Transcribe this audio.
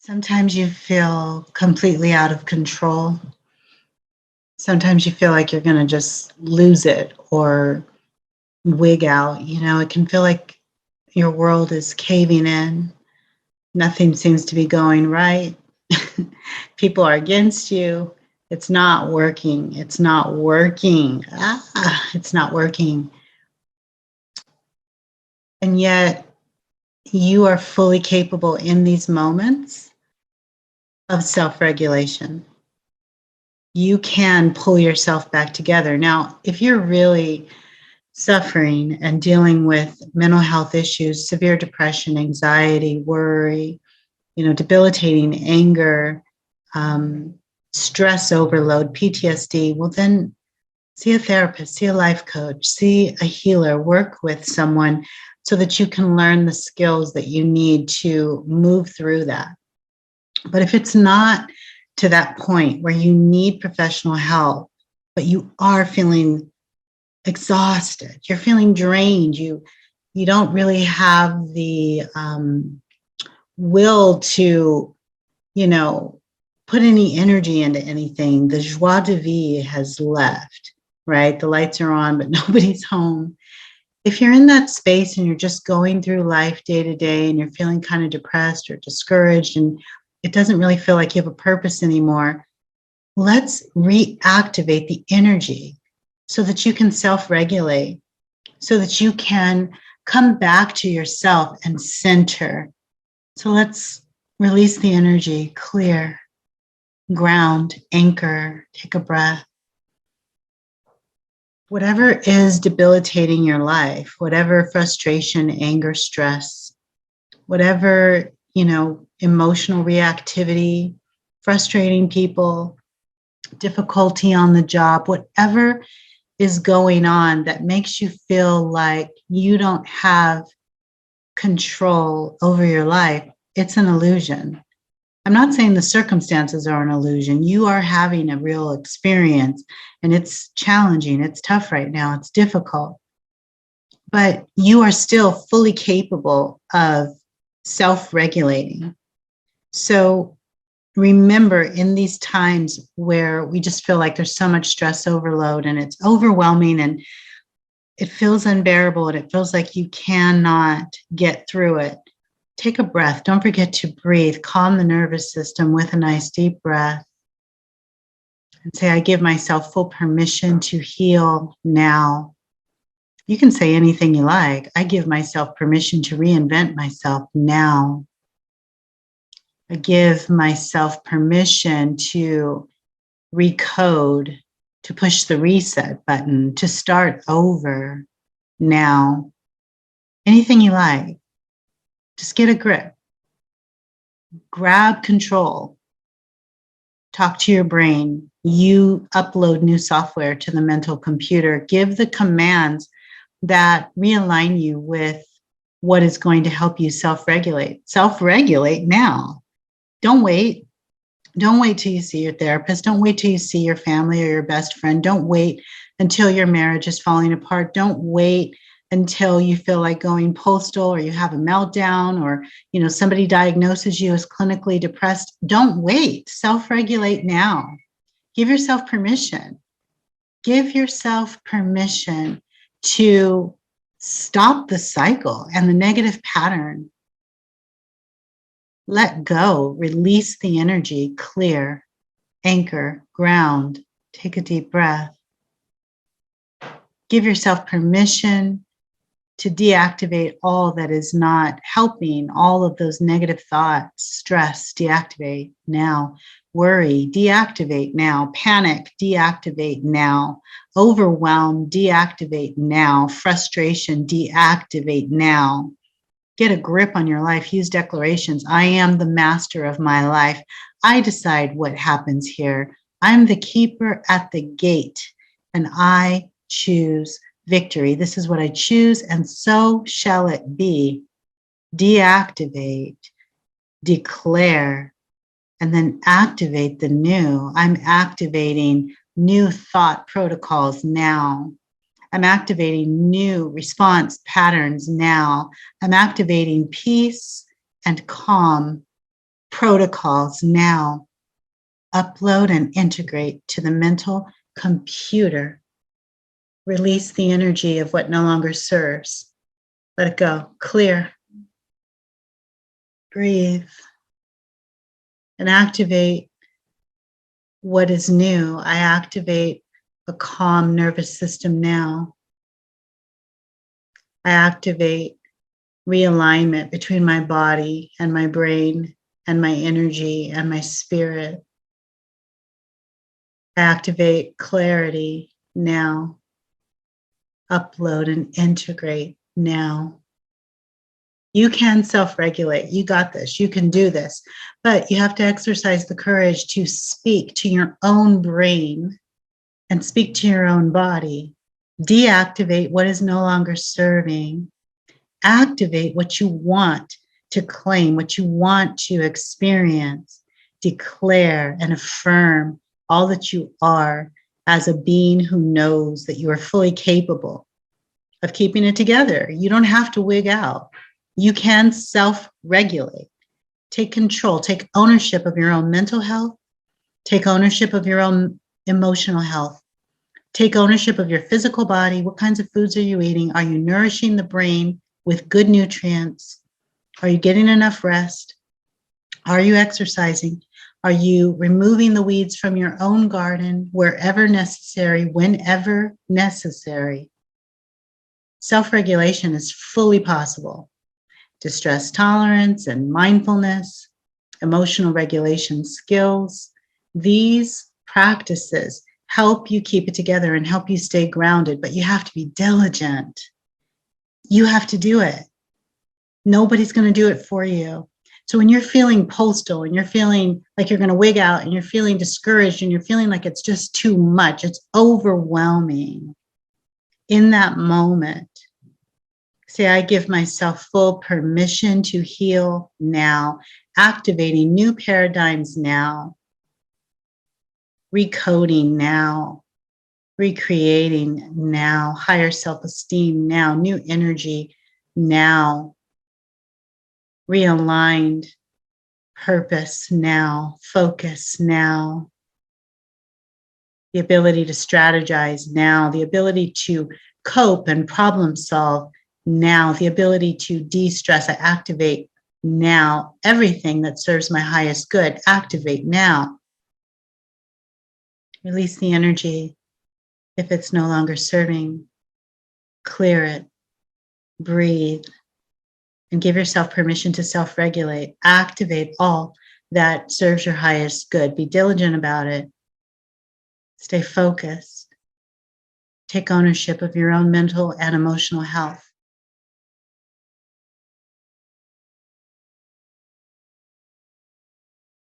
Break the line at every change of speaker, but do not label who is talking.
Sometimes you feel completely out of control. Sometimes you feel like you're going to just lose it or wig out. It can feel like your world is caving in. Nothing seems to be going right. People are against you. It's not working. It's not working. It's not working. And yet, you are fully capable in these moments of self-regulation. You can pull yourself back together. Now, if you're really suffering and dealing with mental health issues, severe depression, anxiety, worry, debilitating anger, stress overload, PTSD, well, then see a therapist, see a life coach, see a healer, work with someone so that you can learn the skills that you need to move through that. But if it's not to that point where you need professional help, but you are feeling exhausted, you're feeling drained, you don't really have the will to, put any energy into anything. The joie de vivre has left, right? The lights are on, but nobody's home. If you're in that space and you're just going through life day to day and you're feeling kind of depressed or discouraged and it doesn't really feel like you have a purpose anymore, let's reactivate the energy so that you can self-regulate, so that you can come back to yourself and center. So let's release the energy, clear, ground, anchor, take a breath. Whatever is debilitating your life, whatever frustration, anger, stress, whatever, emotional reactivity, frustrating people, difficulty on the job, whatever is going on that makes you feel like you don't have control over your life, it's an illusion. I'm not saying the circumstances are an illusion. You are having a real experience and it's challenging. It's tough right now. It's difficult. But you are still fully capable of self-regulating. So remember, in these times where we just feel like there's so much stress overload and it's overwhelming and it feels unbearable and it feels like you cannot get through it, take a breath. Don't forget to breathe. Calm the nervous system with a nice deep breath. And say, I give myself full permission to heal now. You can say anything you like. I give myself permission to reinvent myself now. I give myself permission to recode, to push the reset button, to start over now. Anything you like. Just get a grip. Grab control. Talk to your brain. You upload new software to the mental computer. Give the commands that realign you with what is going to help you self-regulate. Self-regulate now. Don't wait. Don't wait till you see your therapist. Don't wait till you see your family or your best friend. Don't wait until your marriage is falling apart. Don't wait until you feel like going postal or you have a meltdown or, somebody diagnoses you as clinically depressed. Don't wait. Self-regulate now. Give yourself permission. Give yourself permission to stop the cycle and the negative pattern. Let go, release the energy, clear, anchor, ground, take a deep breath. Give yourself permission to deactivate all that is not helping, all of those negative thoughts, stress, deactivate now. Worry, deactivate now. Panic, deactivate now. Overwhelm, deactivate now. Frustration, deactivate now. Get a grip on your life. Use declarations. I am the master of my life. I decide what happens here. I'm the keeper at the gate, and I choose victory. This is what I choose, and so shall it be. Deactivate, declare, and then activate the new. I'm activating new thought protocols now. I'm activating new response patterns now. I'm activating peace and calm protocols now. Upload and integrate to the mental computer. Release the energy of what no longer serves. Let it go. Clear. Breathe. And activate what is new. I activate a calm nervous system now. I activate realignment between my body and my brain and my energy and my spirit. I activate clarity now. Upload and integrate now. You can self-regulate. You got this. You can do this. But you have to exercise the courage to speak to your own brain and speak to your own body. Deactivate what is no longer serving. Activate what you want to claim, what you want to experience. Declare and affirm all that you are as a being who knows that you are fully capable of keeping it together. You don't have to wig out. You can self-regulate. Take control, take ownership of your own mental health, take ownership of your own emotional health, take ownership of your physical body. What kinds of foods are you eating? Are you nourishing the brain with good nutrients? Are you getting enough rest? Are you exercising? Are you removing the weeds from your own garden wherever necessary, whenever necessary? Self-regulation is fully possible. Distress tolerance and mindfulness, emotional regulation skills. These practices help you keep it together and help you stay grounded, but you have to be diligent. You have to do it. Nobody's going to do it for you. So when you're feeling postal and you're feeling like you're going to wig out and you're feeling discouraged and you're feeling like it's just too much, it's overwhelming, in that moment, say, I give myself full permission to heal now, activating new paradigms now, recoding now, recreating now, higher self-esteem now, new energy now, realigned purpose now, focus now, the ability to strategize now, the ability to cope and problem solve now, the ability to de-stress. I activate now. Everything that serves my highest good, activate now. Release the energy if it's no longer serving. Clear it. Breathe. And give yourself permission to self-regulate. Activate all that serves your highest good. Be diligent about it. Stay focused. Take ownership of your own mental and emotional health.